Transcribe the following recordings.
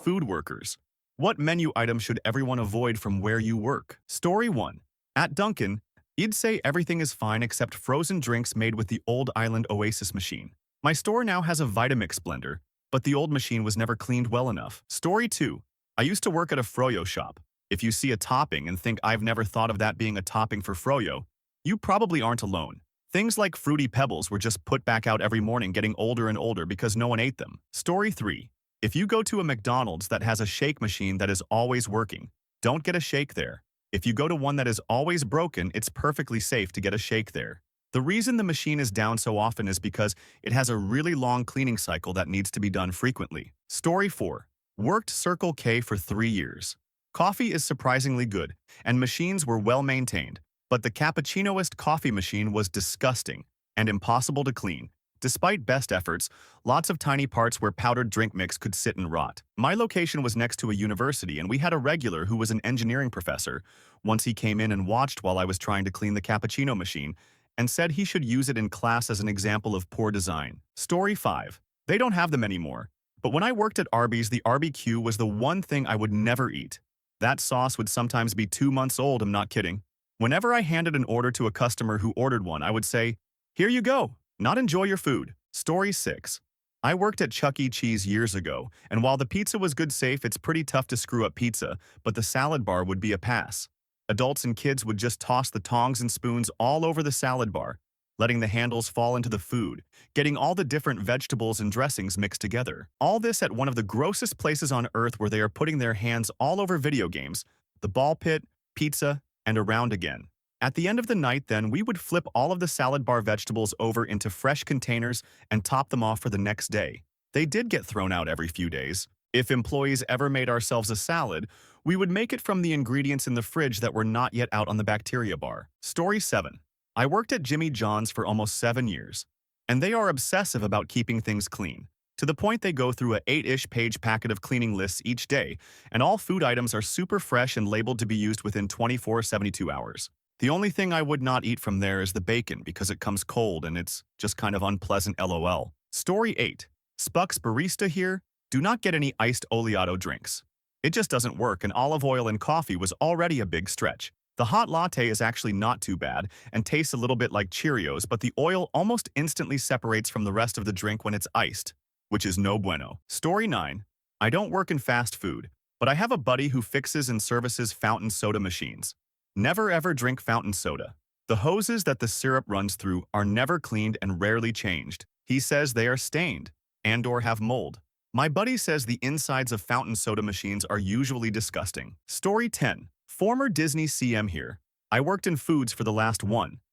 food workers. What menu item should everyone avoid from where you work? Story 1. At Dunkin', you'd say everything is fine except frozen drinks made with the old Island Oasis machine. My store now has a Vitamix blender, but the old machine was never cleaned well enough. Story 2. I used to work at a froyo shop. If you see a topping and think I've never thought of that being a topping for froyo, you probably aren't alone. Things like Fruity Pebbles were just put back out every morning, getting older and older because no one ate them. Story 3. If you go to a McDonald's that has a shake machine that is always working, don't get a shake there. If you go to one that is always broken, it's perfectly safe to get a shake there. The reason the machine is down so often is because it has a really long cleaning cycle that needs to be done frequently. Story 4. Worked Circle K for 3 years. Coffee is surprisingly good, and machines were well maintained, but the cappuccinoist coffee machine was disgusting and impossible to clean. Despite best efforts, lots of tiny parts where powdered drink mix could sit and rot. My location was next to a university, and we had a regular who was an engineering professor. Once he came in and watched while I was trying to clean the cappuccino machine and said he should use it in class as an example of poor design. Story 5. They don't have them anymore, but when I worked at Arby's, the RBQ was the one thing I would never eat. That sauce would sometimes be 2 months old, I'm not kidding. Whenever I handed an order to a customer who ordered one, I would say, "Here you go, not enjoy your food." Story 6. I worked at Chuck E. Cheese years ago, and while the pizza was good safe, it's pretty tough to screw up pizza, but the salad bar would be a pass. Adults and kids would just toss the tongs and spoons all over the salad bar, letting the handles fall into the food, getting all the different vegetables and dressings mixed together. All this at one of the grossest places on earth where they are putting their hands all over video games, the ball pit, pizza, and around again. At the end of the night, then, we would flip all of the salad bar vegetables over into fresh containers and top them off for the next day. They did get thrown out every few days. If employees ever made ourselves a salad, we would make it from the ingredients in the fridge that were not yet out on the bacteria bar. Story 7. I worked at Jimmy John's for almost 7 years, and they are obsessive about keeping things clean, to the point they go through a 8-ish page packet of cleaning lists each day, and all food items are super fresh and labeled to be used within 24-72 hours. The only thing I would not eat from there is the bacon because it comes cold and it's just kind of unpleasant, lol. Story 8. Spuck's barista here, do not get any iced oleato drinks. It just doesn't work, and olive oil in coffee was already a big stretch. The hot latte is actually not too bad and tastes a little bit like Cheerios, but the oil almost instantly separates from the rest of the drink when it's iced, which is no bueno. Story 9. I don't work in fast food, but I have a buddy who fixes and services fountain soda machines. Never ever drink fountain soda. The hoses that the syrup runs through are never cleaned and rarely changed. He says they are stained and/or have mold. My buddy says the insides of fountain soda machines are usually disgusting. Story 10. Former Disney CM here. I worked in foods for the last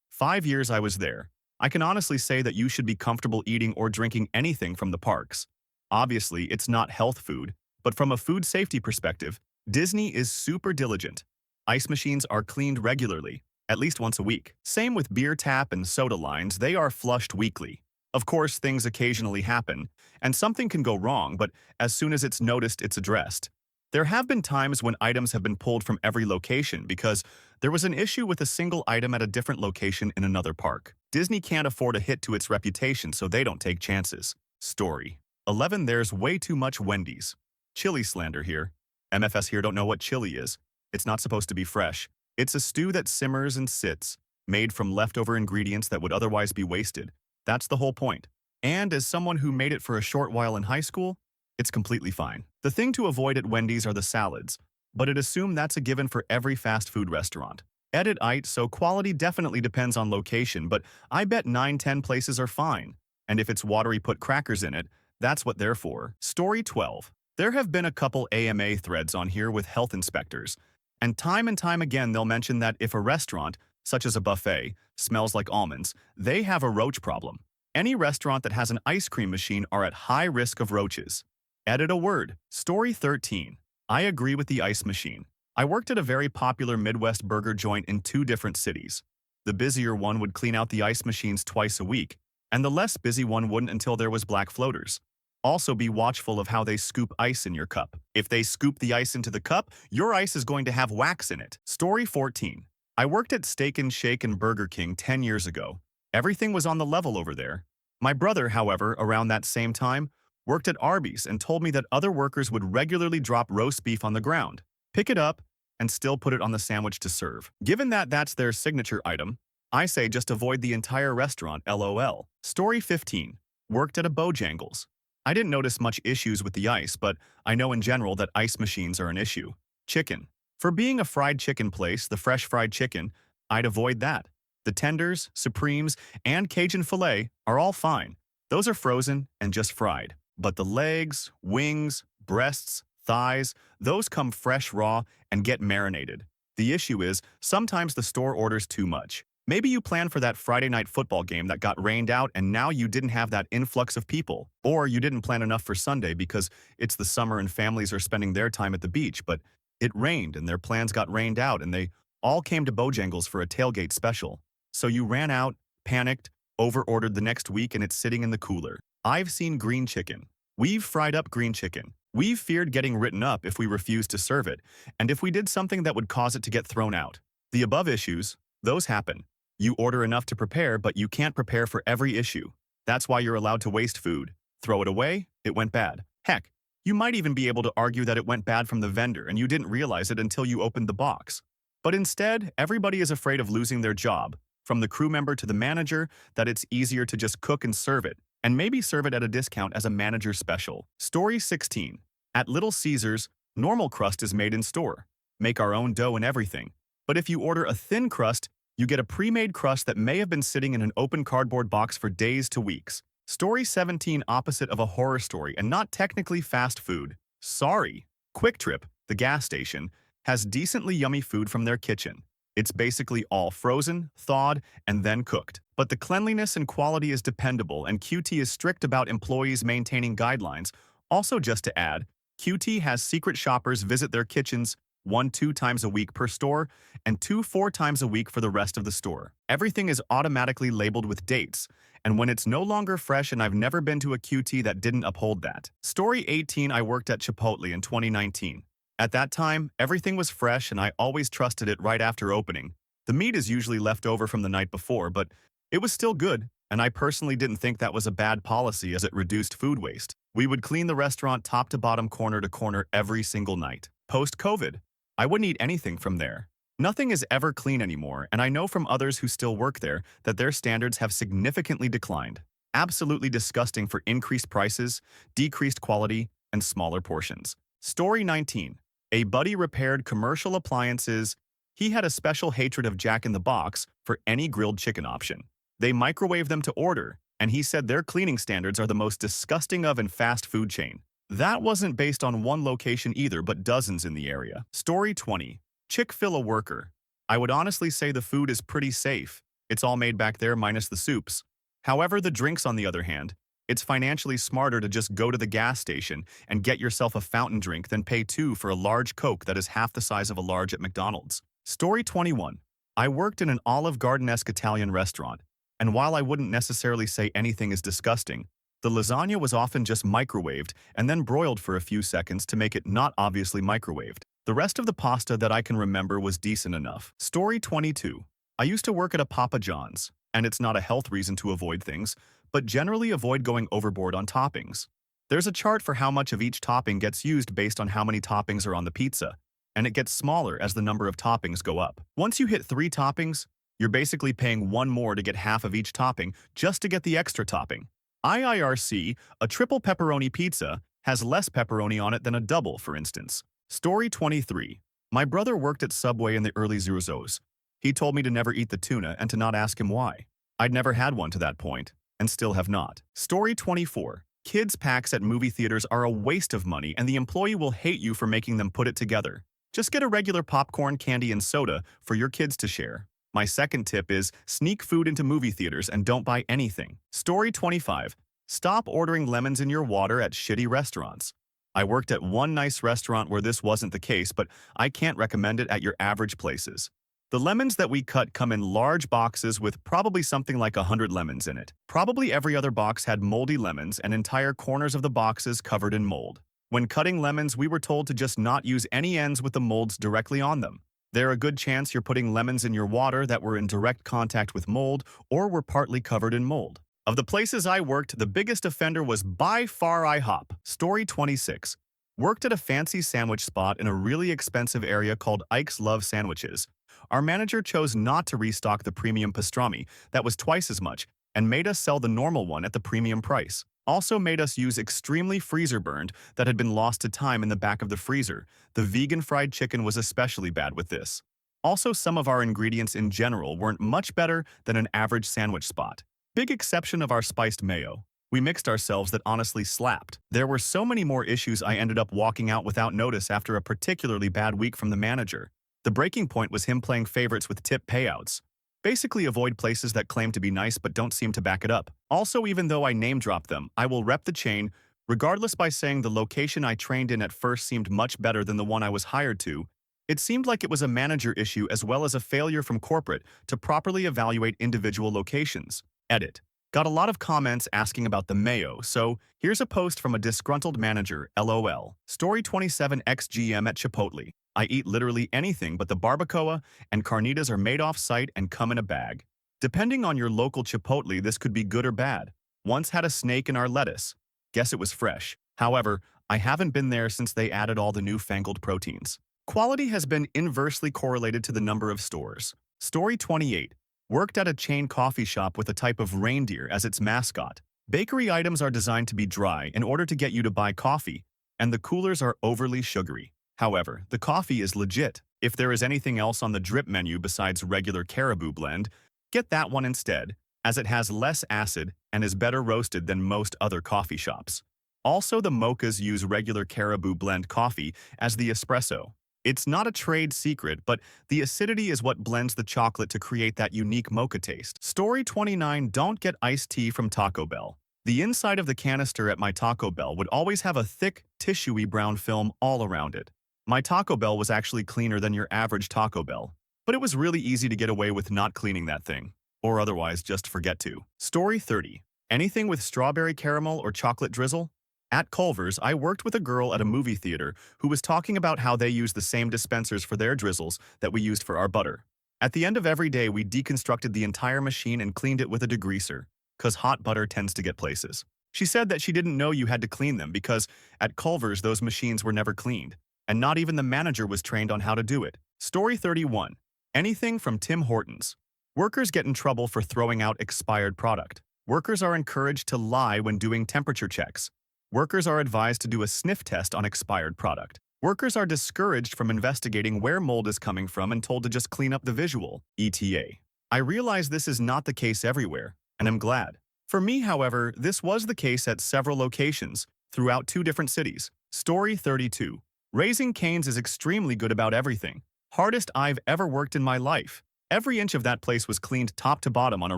5 years I was there. I can honestly say that you should be comfortable eating or drinking anything from the parks. Obviously, it's not health food, but from a food safety perspective, Disney is super diligent. Ice machines are cleaned regularly, at least once a week. Same with beer tap and soda lines, they are flushed weekly. Of course, things occasionally happen, and something can go wrong, but as soon as it's noticed, it's addressed. There have been times when items have been pulled from every location because there was an issue with a single item at a different location in another park. Disney can't afford a hit to its reputation, so they don't take chances. Story 11. There's way too much Wendy's. Chili slander here. MFS here don't know what chili is. It's not supposed to be fresh. It's a stew that simmers and sits, made from leftover ingredients that would otherwise be wasted. That's the whole point. And as someone who made it for a short while in high school, it's completely fine. The thing to avoid at Wendy's are the salads, but I'd assume that's a given for every fast food restaurant. Edit it, so quality definitely depends on location, but I bet 9-10 places are fine. And if it's watery, put crackers in it, that's what they're for. Story 12. There have been a couple AMA threads on here with health inspectors, and time again they'll mention that if a restaurant, such as a buffet, smells like almonds, they have a roach problem. Any restaurant that has an ice cream machine are at high risk of roaches. Edit a word. Story 13. I agree with the ice machine. I worked at a very popular Midwest burger joint in 2 different cities. The busier one would clean out the ice machines twice a week, and the less busy one wouldn't until there was black floaters. Also be watchful of how they scoop ice in your cup. If they scoop the ice into the cup, your ice is going to have wax in it. Story 14. I worked at Steak and Shake and Burger King 10 years ago. Everything was on the level over there. My brother, however, around that same time, worked at Arby's and told me that other workers would regularly drop roast beef on the ground, pick it up, and still put it on the sandwich to serve. Given that that's their signature item, I say just avoid the entire restaurant, LOL. Story 15. Worked at a Bojangles. I didn't notice much issues with the ice, but I know in general that ice machines are an issue. Chicken. For being a fried chicken place, the fresh fried chicken, I'd avoid that. The tenders, supremes, and Cajun filet are all fine. Those are frozen and just fried. But the legs, wings, breasts, thighs, those come fresh raw and get marinated. The issue is, sometimes the store orders too much. Maybe you planned for that Friday night football game that got rained out and now you didn't have that influx of people. Or you didn't plan enough for Sunday because it's the summer and families are spending their time at the beach, but it rained and their plans got rained out and they all came to Bojangles for a tailgate special. So you ran out, panicked, over-ordered the next week and it's sitting in the cooler. I've seen green chicken. We've fried up green chicken. We've feared getting written up if we refused to serve it, and if we did something that would cause it to get thrown out. The above issues, those happen. You order enough to prepare, but you can't prepare for every issue. That's why you're allowed to waste food. Throw it away, it went bad. Heck, you might even be able to argue that it went bad from the vendor and you didn't realize it until you opened the box. But instead, everybody is afraid of losing their job, from the crew member to the manager, that it's easier to just cook and serve it, and maybe serve it at a discount as a manager special. Story 16. At Little Caesars, normal crust is made in store. Make our own dough and everything. But if you order a thin crust, you get a pre-made crust that may have been sitting in an open cardboard box for days to weeks. Story 17. Opposite of a horror story and not technically fast food. Sorry. Quick Trip, the gas station, has decently yummy food from their kitchen. It's basically all frozen, thawed, and then cooked. But the cleanliness and quality is dependable and QT is strict about employees maintaining guidelines. Also, just to add, QT has secret shoppers visit their kitchens 1-2 times a week per store and 2-4 times a week for the rest of the store. Everything is automatically labeled with dates, and when it's no longer fresh, and I've never been to a QT that didn't uphold that. Story 18. I worked at Chipotle in 2019. At that time, everything was fresh and I always trusted it right after opening. The meat is usually left over from the night before, but it was still good, and I personally didn't think that was a bad policy as it reduced food waste. We would clean the restaurant top to bottom, corner to corner every single night. Post-COVID, I wouldn't eat anything from there. Nothing is ever clean anymore, and I know from others who still work there that their standards have significantly declined. Absolutely disgusting for increased prices, decreased quality, and smaller portions. Story 19. A buddy repaired commercial appliances. He had a special hatred of Jack in the Box for any grilled chicken option. They microwave them to order, and he said their cleaning standards are the most disgusting of in fast food chain. That wasn't based on one location either, but dozens in the area. Story 20. Chick-fil-A worker. I would honestly say the food is pretty safe. It's all made back there minus the soups. However, the drinks on the other hand, it's financially smarter to just go to the gas station and get yourself a fountain drink than pay $2 for a large Coke that is half the size of a large at McDonald's. Story 21. I worked in an Olive Garden-esque Italian restaurant, and while I wouldn't necessarily say anything is disgusting, the lasagna was often just microwaved and then broiled for a few seconds to make it not obviously microwaved. The rest of the pasta that I can remember was decent enough. Story 22. I used to work at a Papa John's, and it's not a health reason to avoid things, but generally avoid going overboard on toppings. There's a chart for how much of each topping gets used based on how many toppings are on the pizza, and it gets smaller as the number of toppings go up. Once you hit 3 toppings, you're basically paying 1 more to get half of each topping just to get the extra topping. IIRC, a triple pepperoni pizza, has less pepperoni on it than a double, for instance. Story 23. My brother worked at Subway in the early 00s. He told me to never eat the tuna and to not ask him why. I'd never had one to that point, and still have not. Story 24. Kids' packs at movie theaters are a waste of money and the employee will hate you for making them put it together. Just get a regular popcorn, candy, and soda for your kids to share. My second tip is sneak food into movie theaters and don't buy anything. Story 25. Stop ordering lemons in your water at shitty restaurants. I worked at one nice restaurant where this wasn't the case, but I can't recommend it at your average places. The lemons that we cut come in large boxes with probably something like 100 lemons in it. Probably every other box had moldy lemons and entire corners of the boxes covered in mold. When cutting lemons, we were told to just not use any ends with the molds directly on them. There's a good chance you're putting lemons in your water that were in direct contact with mold or were partly covered in mold. Of the places I worked, the biggest offender was by far IHOP. Story 26. Worked at a fancy sandwich spot in a really expensive area called Ike's Love Sandwiches. Our manager chose not to restock the premium pastrami, that was twice as much, and made us sell the normal one at the premium price. Also made us use extremely freezer-burned that had been lost to time in the back of the freezer. The vegan fried chicken was especially bad with this. Also, some of our ingredients in general weren't much better than an average sandwich spot. Big exception of our spiced mayo. We mixed ourselves that honestly slapped. There were so many more issues I ended up walking out without notice after a particularly bad week from the manager. The breaking point was him playing favorites with tip payouts. Basically avoid places that claim to be nice but don't seem to back it up. Also, even though I name drop them, I will rep the chain, regardless by saying the location I trained in at first seemed much better than the one I was hired to. It seemed like it was a manager issue as well as a failure from corporate to properly evaluate individual locations. Edit. Got a lot of comments asking about the mayo, so here's a post from a disgruntled manager, LOL. Story 27 XGM at Chipotle. I eat literally anything but the barbacoa, and carnitas are made off-site and come in a bag. Depending on your local Chipotle, this could be good or bad. Once had a snake in our lettuce. Guess it was fresh. However, I haven't been there since they added all the newfangled proteins. Quality has been inversely correlated to the number of stores. Story 28. Worked at a chain coffee shop with a type of reindeer as its mascot. Bakery items are designed to be dry in order to get you to buy coffee, and the coolers are overly sugary. However, the coffee is legit. If there is anything else on the drip menu besides regular caribou blend, get that one instead, as it has less acid and is better roasted than most other coffee shops. Also, the mochas use regular caribou blend coffee as the espresso. It's not a trade secret, but the acidity is what blends the chocolate to create that unique mocha taste. Story 29. Don't get iced tea from Taco Bell. The inside of the canister at my Taco Bell would always have a thick, tissuey brown film all around it. My Taco Bell was actually cleaner than your average Taco Bell, but it was really easy to get away with not cleaning that thing, or otherwise just forget to. Story 30. Anything with strawberry caramel or chocolate drizzle? At Culver's, I worked with a girl at a movie theater who was talking about how they use the same dispensers for their drizzles that we used for our butter. At the end of every day, we deconstructed the entire machine and cleaned it with a degreaser, cause hot butter tends to get places. She said that she didn't know you had to clean them because at Culver's those machines were never cleaned, and not even the manager was trained on how to do it. Story 31. Anything from Tim Hortons. Workers get in trouble for throwing out expired product. Workers are encouraged to lie when doing temperature checks. Workers are advised to do a sniff test on expired product. Workers are discouraged from investigating where mold is coming from and told to just clean up the visual, ETA. I realize this is not the case everywhere, and I'm glad. For me, however, this was the case at several locations throughout 2 different cities. Story 32. Raising Cane's is extremely good about everything. Hardest I've ever worked in my life. Every inch of that place was cleaned top to bottom on a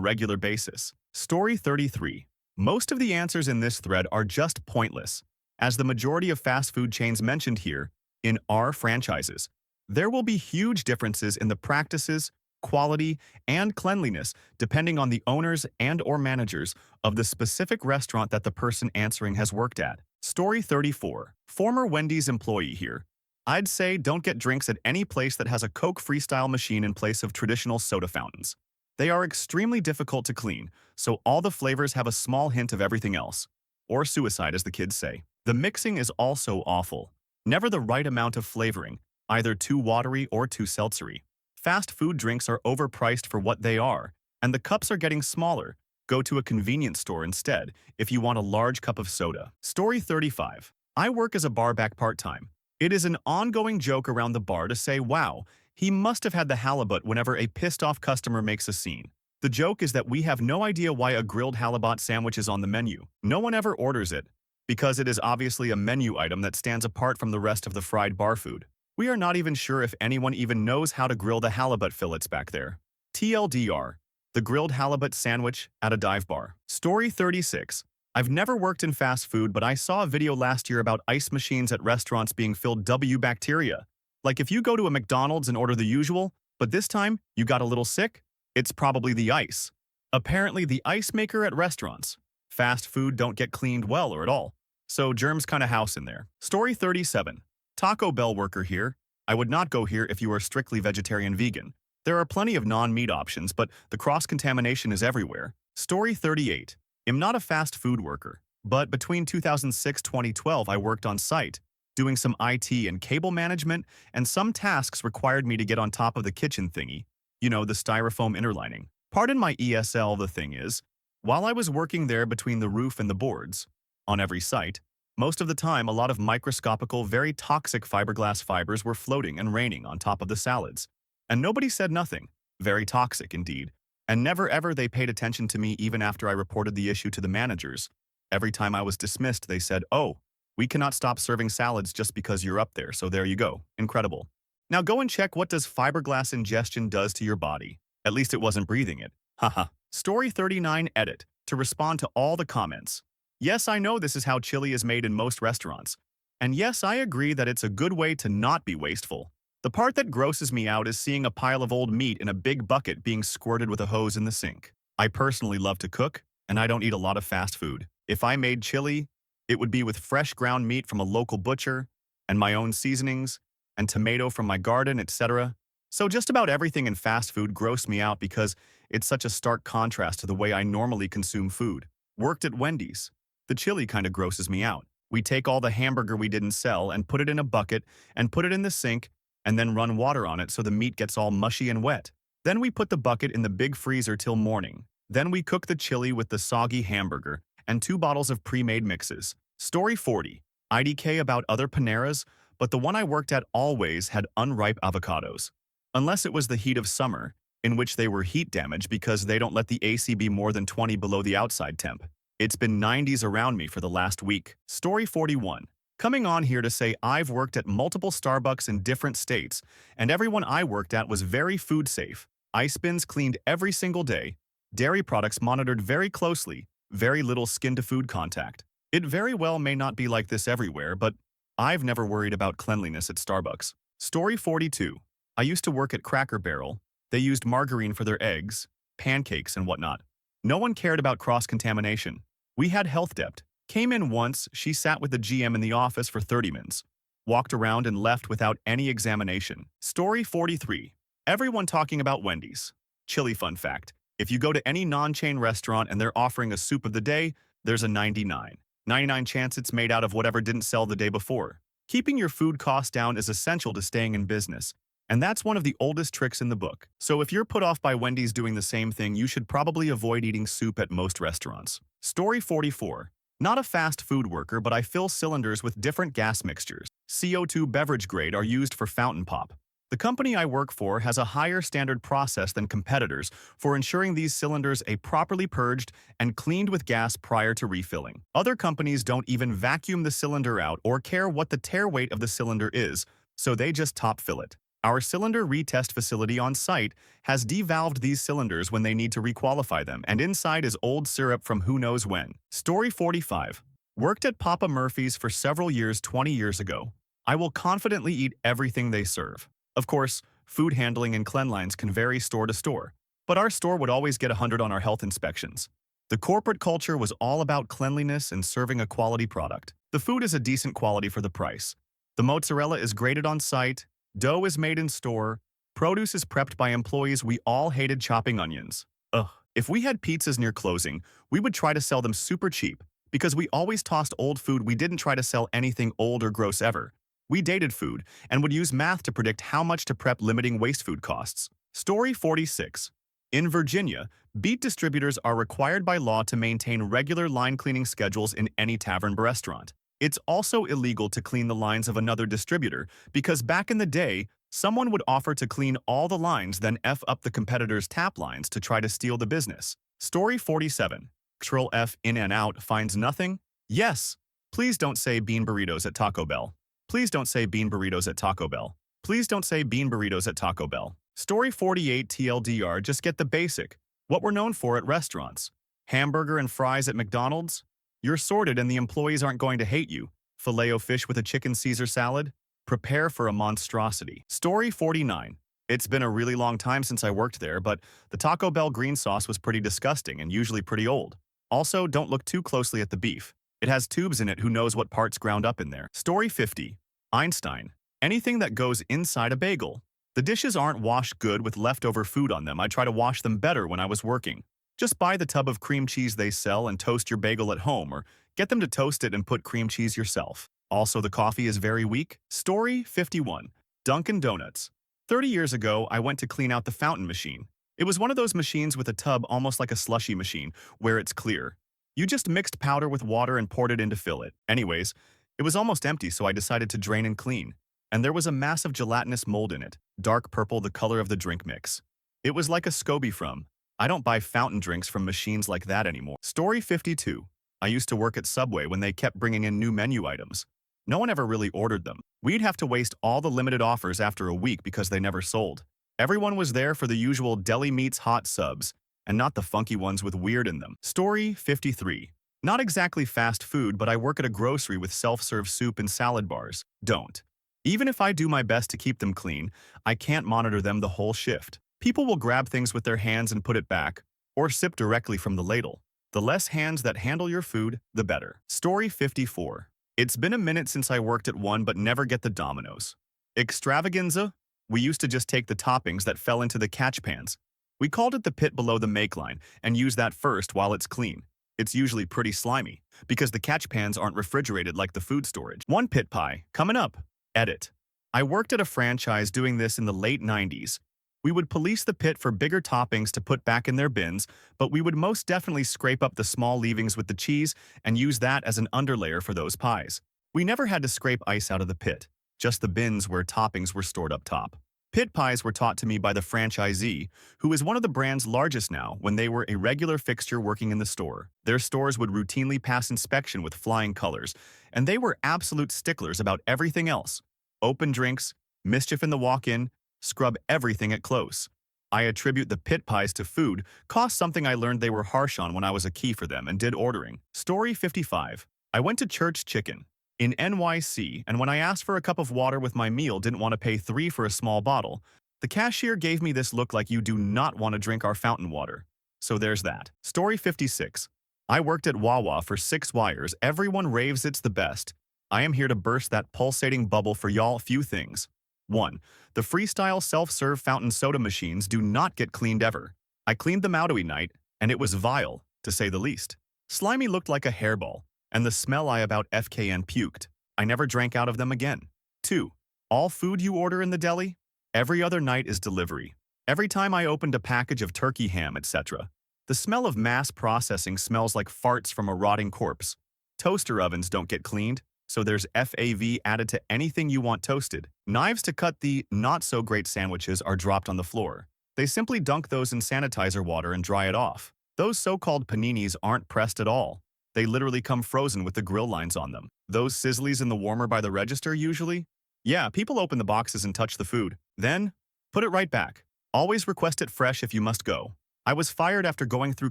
regular basis. Story 33. Most of the answers in this thread are just pointless, as the majority of fast food chains mentioned here in our franchises. There will be huge differences in the practices, quality, and cleanliness depending on the owners and/or managers of the specific restaurant that the person answering has worked at. Story 34. Former Wendy's employee here. I'd say don't get drinks at any place that has a Coke Freestyle machine in place of traditional soda fountains. They are extremely difficult to clean, so all the flavors have a small hint of everything else. Or suicide, as the kids say. The mixing is also awful. Never the right amount of flavoring, either too watery or too seltzery. Fast food drinks are overpriced for what they are, and the cups are getting smaller. Go to a convenience store instead if you want a large cup of soda. Story 35. I work as a bar back part-time. It is an ongoing joke around the bar to say, wow, he must have had the halibut whenever a pissed-off customer makes a scene. The joke is that we have no idea why a grilled halibut sandwich is on the menu. No one ever orders it, because it is obviously a menu item that stands apart from the rest of the fried bar food. We are not even sure if anyone even knows how to grill the halibut fillets back there. TLDR. The grilled halibut sandwich at a dive bar. Story 36. I've never worked in fast food, but I saw a video last year about ice machines at restaurants being filled with bacteria. Like if you go to a McDonald's and order the usual, but this time you got a little sick, it's probably the ice. Apparently the ice maker at restaurants. Fast food don't get cleaned well or at all, so germs kinda house in there. Story 37. Taco Bell worker here. I would not go here if you are strictly vegetarian-vegan. There are plenty of non-meat options, but the cross-contamination is everywhere. Story 38. am not a fast food worker, but between 2006-2012 I worked on site, doing some IT and cable management, and some tasks required me to get on top of the kitchen thingy, the styrofoam interlining. Pardon my ESL, the thing is, while I was working there between the roof and the boards, on every site, most of the time a lot of microscopical, very toxic fiberglass fibers were floating and raining on top of the salads. And nobody said nothing. Very toxic indeed. And never ever they paid attention to me even after I reported the issue to the managers. Every time I was dismissed, they said, "Oh, we cannot stop serving salads just because you're up there, so there you go." Incredible. Now go and check what does fiberglass ingestion does to your body. At least it wasn't breathing it. Haha. Story 39 edit to respond to all the comments. Yes, I know this is how chili is made in most restaurants. And yes, I agree that it's a good way to not be wasteful. The part that grosses me out is seeing a pile of old meat in a big bucket being squirted with a hose in the sink. I personally love to cook, and I don't eat a lot of fast food. If I made chili, it would be with fresh ground meat from a local butcher, and my own seasonings, and tomato from my garden, etc. So just about everything in fast food grossed me out because it's such a stark contrast to the way I normally consume food. Worked at Wendy's. The chili kind of grosses me out. We take all the hamburger we didn't sell and put it in a bucket and put it in the sink and then run water on it so the meat gets all mushy and wet. Then we put the bucket in the big freezer till morning. Then we cook the chili with the soggy hamburger and 2 bottles of pre-made mixes. Story 40. IDK about other Paneras, but the one I worked at always had unripe avocados. Unless it was the heat of summer, in which they were heat damaged because they don't let the AC be more than 20 below the outside temp. It's been 90s around me for the last week. Story 41. Coming on here to say I've worked at multiple Starbucks in different states, and everyone I worked at was very food safe. Ice bins cleaned every single day, dairy products monitored very closely, very little skin-to-food contact. It very well may not be like this everywhere, but I've never worried about cleanliness at Starbucks. Story 42. I used to work at Cracker Barrel. They used margarine for their eggs, pancakes, and whatnot. No one cared about cross-contamination. We had health debt. Came in once, she sat with the GM in the office for 30 minutes. Walked around and left without any examination. Story 43. Everyone talking about Wendy's. Chili fun fact. If you go to any non-chain restaurant and they're offering a soup of the day, there's a 99 chance it's made out of whatever didn't sell the day before. Keeping your food costs down is essential to staying in business. And that's one of the oldest tricks in the book. So if you're put off by Wendy's doing the same thing, you should probably avoid eating soup at most restaurants. Story 44. Not a fast food worker, but I fill cylinders with different gas mixtures. CO2 beverage grade are used for fountain pop. The company I work for has a higher standard process than competitors for ensuring these cylinders are properly purged and cleaned with gas prior to refilling. Other companies don't even vacuum the cylinder out or care what the tare weight of the cylinder is, so they just top fill it. Our cylinder retest facility on site has devalved these cylinders when they need to requalify them, and inside is old syrup from who knows when. Story 45. Worked at Papa Murphy's for several years 20 years ago. I will confidently eat everything they serve. Of course, food handling and cleanlines can vary store to store, but our store would always get 100 on our health inspections. The corporate culture was all about cleanliness and serving a quality product. The food is a decent quality for the price. The mozzarella is grated on site, dough is made in store, produce is prepped by employees. We all hated chopping onions. Ugh. If we had pizzas near closing, we would try to sell them super cheap, because we always tossed old food. We didn't try to sell anything old or gross ever. We dated food and would use math to predict how much to prep, limiting waste food costs. Story 46. In Virginia, beet distributors are required by law to maintain regular line cleaning schedules in any tavern or restaurant. It's also illegal to clean the lines of another distributor because back in the day, someone would offer to clean all the lines, then F up the competitor's tap lines to try to steal the business. Story 47. Control F in and out finds nothing? Yes. Please don't say bean burritos at Taco Bell. Please don't say bean burritos at Taco Bell. Please don't say bean burritos at Taco Bell. Story 48 TLDR, just get the basic. What we're known for at restaurants. Hamburger and fries at McDonald's? You're sorted and the employees aren't going to hate you. Filet-O-fish with a chicken Caesar salad? Prepare for a monstrosity. Story 49. It's been a really long time since I worked there, but the Taco Bell green sauce was pretty disgusting and usually pretty old. Also, don't look too closely at the beef. It has tubes in it, who knows what parts ground up in there. Story 50. Einstein. Anything that goes inside a bagel. The dishes aren't washed good with leftover food on them. I try to wash them better when I was working. Just buy the tub of cream cheese they sell and toast your bagel at home, or get them to toast it and put cream cheese yourself. Also, the coffee is very weak. Story 51. Dunkin' Donuts. 30 years ago, I went to clean out the fountain machine. It was one of those machines with a tub almost like a slushy machine, where it's clear. You just mixed powder with water and poured it in to fill it. Anyways, it was almost empty, so I decided to drain and clean. And there was a massive gelatinous mold in it, dark purple, the color of the drink mix. It was like a SCOBY from. I don't buy fountain drinks from machines like that anymore. Story 52. I used to work at Subway when they kept bringing in new menu items. No one ever really ordered them. We'd have to waste all the limited offers after a week because they never sold. Everyone was there for the usual deli meats hot subs, and not the funky ones with weird in them. Story 53. Not exactly fast food, but I work at a grocery with self-serve soup and salad bars. Don't. Even if I do my best to keep them clean, I can't monitor them the whole shift. People will grab things with their hands and put it back, or sip directly from the ladle. The less hands that handle your food, the better. Story 54. It's been a minute since I worked at one but never get the Domino's extravaganza. We used to just take the toppings that fell into the catch pans. We called it the pit below the make line and use that first while it's clean. It's usually pretty slimy, because the catch pans aren't refrigerated like the food storage. One pit pie, coming up. Edit. I worked at a franchise doing this in the late 90s. We would police the pit for bigger toppings to put back in their bins, but we would most definitely scrape up the small leavings with the cheese and use that as an underlayer for those pies. We never had to scrape ice out of the pit, just the bins where toppings were stored up top. Pit pies were taught to me by the franchisee, who is one of the brand's largest now, when they were a regular fixture working in the store. Their stores would routinely pass inspection with flying colors, and they were absolute sticklers about everything else. Open drinks, mischief in the walk-in, scrub everything at close. I attribute the pit pies to food, cost something I learned they were harsh on when I was a key for them and did ordering. Story 55. I went to Church Chicken in NYC, and when I asked for a cup of water with my meal, didn't want to pay $3 for a small bottle. The cashier gave me this look like you do not want to drink our fountain water. So there's that. Story 56. I worked at Wawa for 6 wires. Everyone raves it's the best. I am here to burst that pulsating bubble for y'all. Few things. 1. The freestyle self-serve fountain soda machines do not get cleaned ever. I cleaned them out every night, and it was vile, to say the least. Slimy looked like a hairball, and the smell I about FKN puked. I never drank out of them again. 2. All food you order in the deli? Every other night is delivery. Every time I opened a package of turkey ham, etc. The smell of mass processing smells like farts from a rotting corpse. Toaster ovens don't get cleaned, so there's FAV added to anything you want toasted. Knives to cut the not-so-great sandwiches are dropped on the floor. They simply dunk those in sanitizer water and dry it off. Those so-called paninis aren't pressed at all. They literally come frozen with the grill lines on them. Those sizzlies in the warmer by the register usually? Yeah, people open the boxes and touch the food. Then, put it right back. Always request it fresh if you must go. I was fired after going through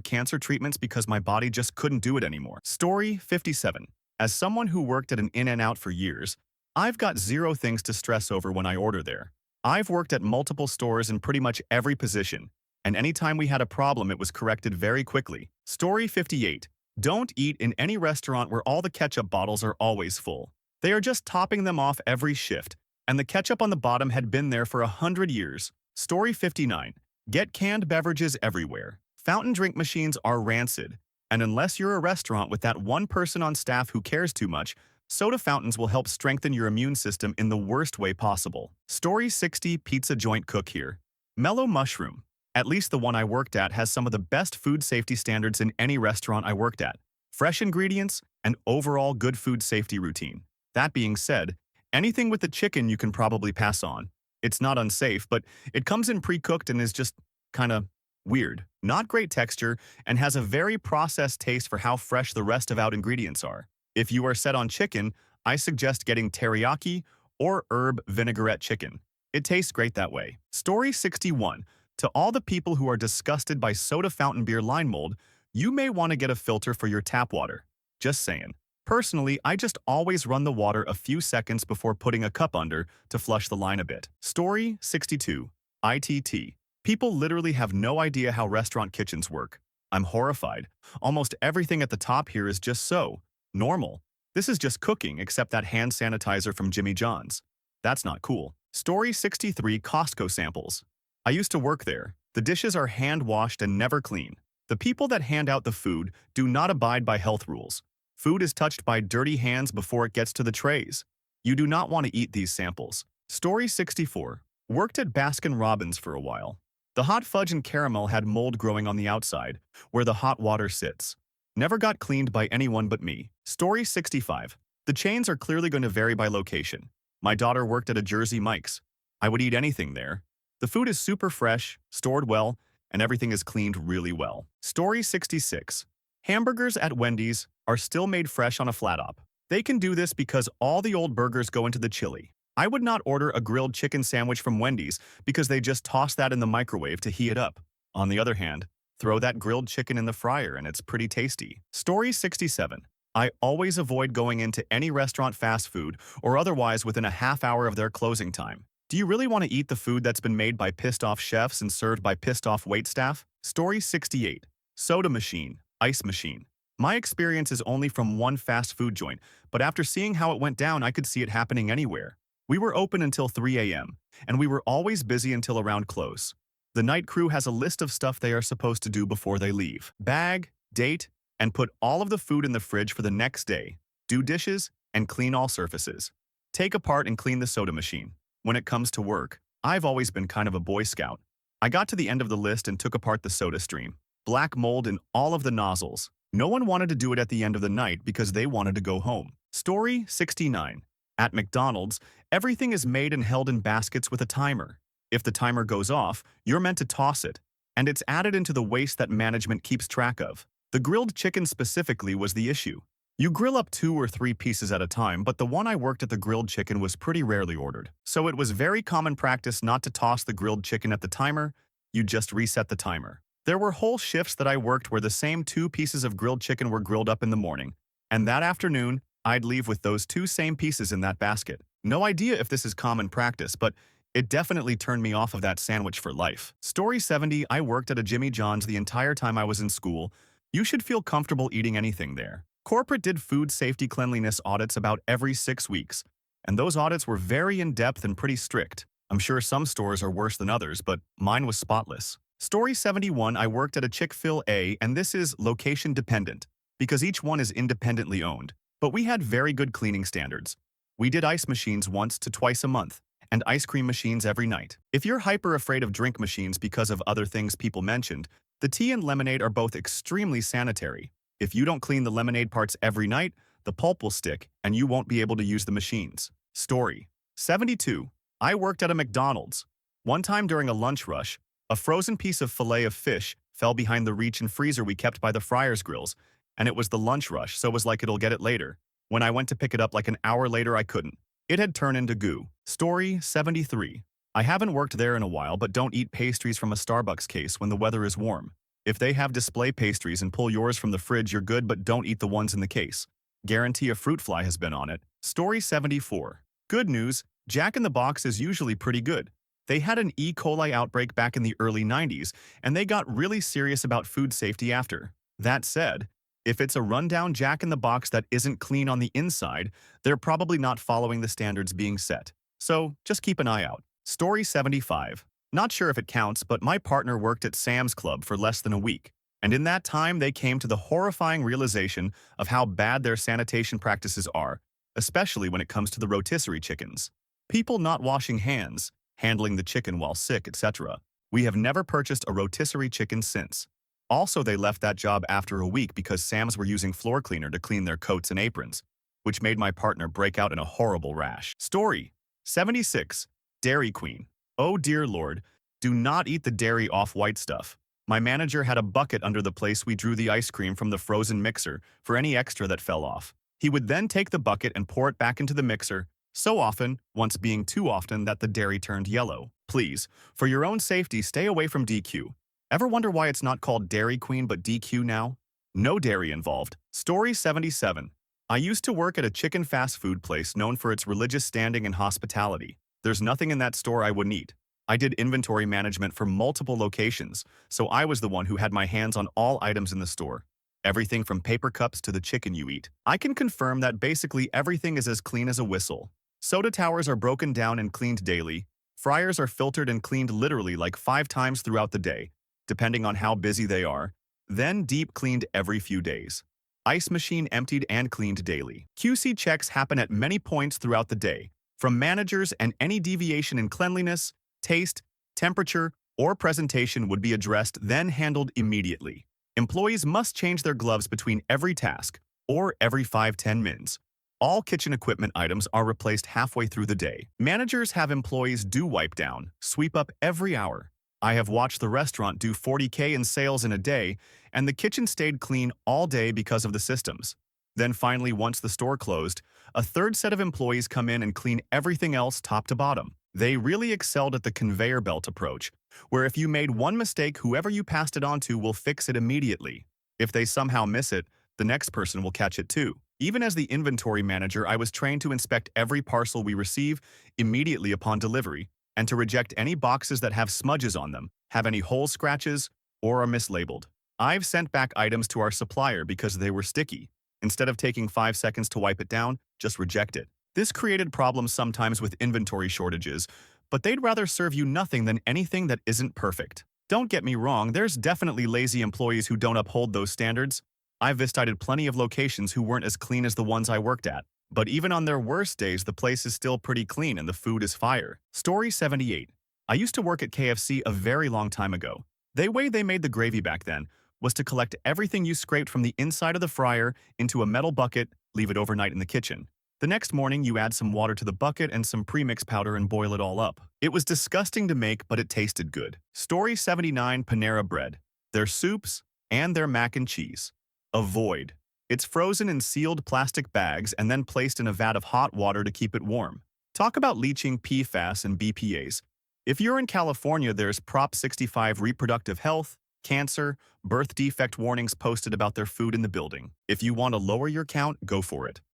cancer treatments because my body just couldn't do it anymore. Story 57. As someone who worked at an In-N-Out for years, I've got 0 things to stress over when I order there. I've worked at multiple stores in pretty much every position, and anytime we had a problem, it was corrected very quickly. Story 58. Don't eat in any restaurant where all the ketchup bottles are always full. They are just topping them off every shift, and the ketchup on the bottom had been there for 100 years. Story 59. Get canned beverages everywhere. Fountain drink machines are rancid. And unless you're a restaurant with that one person on staff who cares too much, soda fountains will help strengthen your immune system in the worst way possible. Story 60. Pizza joint cook here. Mellow Mushroom. At least the one I worked at has some of the best food safety standards in any restaurant I worked at. Fresh ingredients and overall good food safety routine. That being said, anything with the chicken you can probably pass on. It's not unsafe, but it comes in pre-cooked and is just kinda weird. Not great texture, and has a very processed taste for how fresh the rest of out ingredients are. If you are set on chicken, I suggest getting teriyaki or herb vinaigrette chicken. It tastes great that way. Story 61. To all the people who are disgusted by soda fountain beer line mold, you may want to get a filter for your tap water. Just saying. Personally, I just always run the water a few seconds before putting a cup under to flush the line a bit. Story 62. ITT. People literally have no idea how restaurant kitchens work. I'm horrified. Almost everything at the top here is just so normal. This is just cooking, except that hand sanitizer from Jimmy John's. That's not cool. Story 63. Costco samples. I used to work there. The dishes are hand-washed and never clean. The people that hand out the food do not abide by health rules. Food is touched by dirty hands before it gets to the trays. You do not want to eat these samples. Story 64. Worked at Baskin-Robbins for a while. The hot fudge and caramel had mold growing on the outside, where the hot water sits. Never got cleaned by anyone but me. Story 65. The chains are clearly going to vary by location. My daughter worked at a Jersey Mike's. I would eat anything there. The food is super fresh, stored well, and everything is cleaned really well. Story 66. Hamburgers at Wendy's are still made fresh on a flat top. They can do this because all the old burgers go into the chili. I would not order a grilled chicken sandwich from Wendy's because they just toss that in the microwave to heat it up. On the other hand, throw that grilled chicken in the fryer and it's pretty tasty. Story 67. I always avoid going into any restaurant fast food or otherwise within a half hour of their closing time. Do you really want to eat the food that's been made by pissed-off chefs and served by pissed-off waitstaff? Story 68. Soda machine, ice machine. My experience is only from one fast food joint, but after seeing how it went down, I could see it happening anywhere. We were open until 3 a.m., and we were always busy until around close. The night crew has a list of stuff they are supposed to do before they leave. Bag, date, and put all of the food in the fridge for the next day. Do dishes, and clean all surfaces. Take apart and clean the soda machine. When it comes to work, I've always been kind of a Boy Scout. I got to the end of the list and took apart the soda stream. Black mold in all of the nozzles. No one wanted to do it at the end of the night because they wanted to go home. Story 69. At McDonald's, everything is made and held in baskets with a timer. If the timer goes off, you're meant to toss it, and it's added into the waste that management keeps track of. The grilled chicken specifically was the issue. You grill up 2 or 3 pieces at a time, but the one I worked at, the grilled chicken, was pretty rarely ordered. So it was very common practice not to toss the grilled chicken at the timer, you just reset the timer. There were whole shifts that I worked where the same 2 pieces of grilled chicken were grilled up in the morning, and that afternoon, I'd leave with those 2 same pieces in that basket. No idea if this is common practice, but it definitely turned me off of that sandwich for life. Story 70. I worked at a Jimmy John's the entire time I was in school. You should feel comfortable eating anything there. Corporate did food safety cleanliness audits about every 6 weeks, and those audits were very in-depth and pretty strict. I'm sure some stores are worse than others, but mine was spotless. Story 71. I worked at a Chick-fil-A, and this is location dependent, because each one is independently owned. But we had very good cleaning standards. We did ice machines once to twice a month, and ice cream machines every night. If you're hyper afraid of drink machines because of other things people mentioned, the tea and lemonade are both extremely sanitary. If you don't clean the lemonade parts every night, the pulp will stick and you won't be able to use the machines. Story 72. I worked at a McDonald's. One time during a lunch rush, a frozen piece of fillet of fish fell behind the reach and freezer we kept by the fryer's grills, and it was the lunch rush, so it was like it'll get it later. When I went to pick it up like an hour later, I couldn't. It had turned into goo. Story 73. I haven't worked there in a while, but don't eat pastries from a Starbucks case when the weather is warm. If they have display pastries and pull yours from the fridge, you're good, but don't eat the ones in the case. Guarantee a fruit fly has been on it. Story 74. Good news, Jack in the Box is usually pretty good. They had an E. coli outbreak back in the early 90s, and they got really serious about food safety after. That said, if it's a rundown Jack in the Box that isn't clean on the inside, they're probably not following the standards being set. So just keep an eye out. Story 75. Not sure if it counts, but my partner worked at Sam's Club for less than a week. And in that time, they came to the horrifying realization of how bad their sanitation practices are, especially when it comes to the rotisserie chickens. People not washing hands, handling the chicken while sick, etc. We have never purchased a rotisserie chicken since. Also, they left that job after a week because Sam's were using floor cleaner to clean their coats and aprons, which made my partner break out in a horrible rash. Story 76. Dairy Queen. Oh dear Lord, do not eat the dairy off-white stuff. My manager had a bucket under the place we drew the ice cream from the frozen mixer for any extra that fell off. He would then take the bucket and pour it back into the mixer, so often, once being too often, that the dairy turned yellow. Please, for your own safety, stay away from DQ. Ever wonder why it's not called Dairy Queen but DQ now? No dairy involved. Story 77. I used to work at a chicken fast food place known for its religious standing and hospitality. There's nothing in that store I wouldn't eat. I did inventory management for multiple locations, so I was the one who had my hands on all items in the store. Everything from paper cups to the chicken you eat. I can confirm that basically everything is as clean as a whistle. Soda towers are broken down and cleaned daily. Fryers are filtered and cleaned literally like 5 times throughout the day, depending on how busy they are. then deep cleaned every few days. Ice machine emptied and cleaned daily. QC checks happen at many points throughout the day, from managers, and any deviation in cleanliness, taste, temperature, or presentation would be addressed then handled immediately. Employees must change their gloves between every task, or every 5-10 minutes. All kitchen equipment items are replaced halfway through the day. Managers have employees do wipe down, sweep up every hour. I have watched the restaurant do 40K in sales in a day, and the kitchen stayed clean all day because of the systems. Then finally, once the store closed, a third set of employees come in and clean everything else top to bottom. They really excelled at the conveyor belt approach, where if you made one mistake, whoever you passed it on to will fix it immediately. If they somehow miss it, the next person will catch it too. Even as the inventory manager, I was trained to inspect every parcel we receive immediately upon delivery, and to reject any boxes that have smudges on them, have any hole scratches, or are mislabeled. I've sent back items to our supplier because they were sticky. Instead of taking 5 seconds to wipe it down, just reject it. This created problems sometimes with inventory shortages, but they'd rather serve you nothing than anything that isn't perfect. Don't get me wrong, there's definitely lazy employees who don't uphold those standards. I've visited plenty of locations who weren't as clean as the ones I worked at. But even on their worst days, the place is still pretty clean and the food is fire. Story 78. I used to work at KFC a very long time ago. The way they made the gravy back then was to collect everything you scraped from the inside of the fryer into a metal bucket, leave it overnight in the kitchen. The next morning, you add some water to the bucket and some premix powder and boil it all up. It was disgusting to make, but it tasted good. Story 79. Panera Bread. Their soups and their mac and cheese. Avoid. It's frozen in sealed plastic bags and then placed in a vat of hot water to keep it warm. Talk about leaching PFAS and BPAs. If you're in California, there's Prop 65 reproductive health, cancer, birth defect warnings posted about their food in the building. If you want to lower your count, go for it.